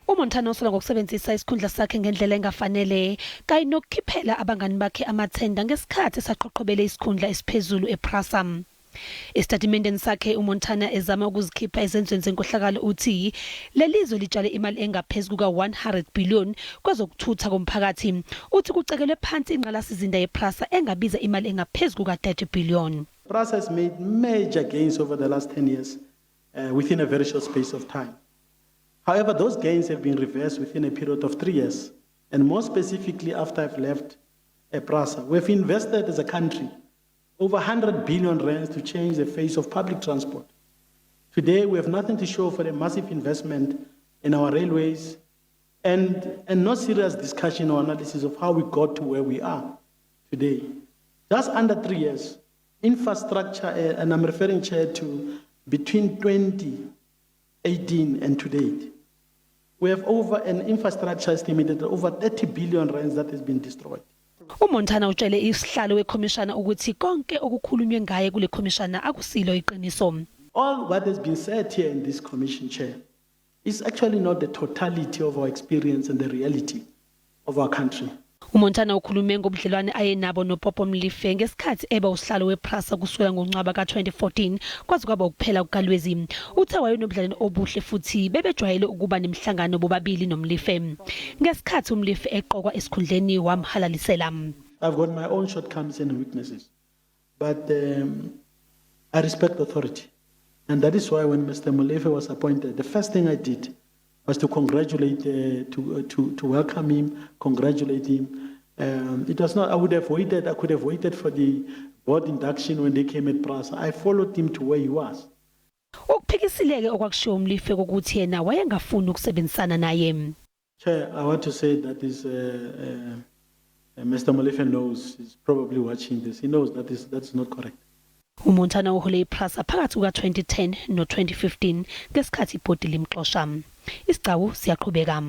UMontana usola ngokusebenzisa isikhundla sakhe ngendlela engafanele kanye nokukhiphela abangani bakhe amathenda ngesikhathi saqoqobele isikhundla esiphezulu ePRASA. Estatimendeni sakhe uMontana ezama ukuzikhipha ezenzweni zenkohlakalo uthi lelizwe litshale imali engaphezulu kuka-100 billion kwezokuthutha komphakathi. Uthi kucekelwe phansi ingqalasizinda yePRASA engabiza imali engaphezulu kuka-30 billion. PRASA has made major gains over the last 10 years within a very short space of time. However, those gains have been reversed within a period of 3 years, and more specifically after I've left PRASA. We've invested as a country over 100 billion rands to change the face of public transport. Today, we have nothing to show for the massive investment in our railways and no serious discussion or analysis of how we got to where we are today. Just under 3 years, infrastructure, and I'm referring, Chair, to between 2018 and to date, we have over an infrastructure estimated at over 30 billion rands that has been destroyed. UMontana utshele isihlalo wekhomishana ukuthi konke okukhulunywe ngaye kule khomishana akusilo iqiniso. All what has been said here in this commission, Chair, is actually not the totality of our experience and the reality of our country. UMontana ukhulume ngobudlelwane ayenabo noPopo Mlife ngesikhathi eba usihlalo wePRASA kusukela ngoNcwaba ka-2014 kwaze kwaba ukuphela kukaLwezi. Uthe wayenobudlelwane obuhle futhi bebejwayele ukuba nemhlangano bobabili noMlife. Ngesikhathi uMlife eqokwa esikhundleni wamhalalisela. I've got my own shortcomings and weaknesses, but I respect authority. And that is why when Mr. Mlife was appointed, the first thing I did was to congratulate, to welcome him, congratulate him. It was not, I could have waited for the board induction when they came at PRASA. I followed him to where he was. Ukuphikisileke okwakushiwo uMlife ukuthi yena wayengafuni ukusebenzisana naye. Chair, I want to say that is Mr. Mlife knows, he's probably watching this. He knows that's not correct. UMontana uhole iPRASA phakathi kuka-2010 no-2015 ngesikhathi ibhodi limxosha. Isigcawu siyaqhubeka.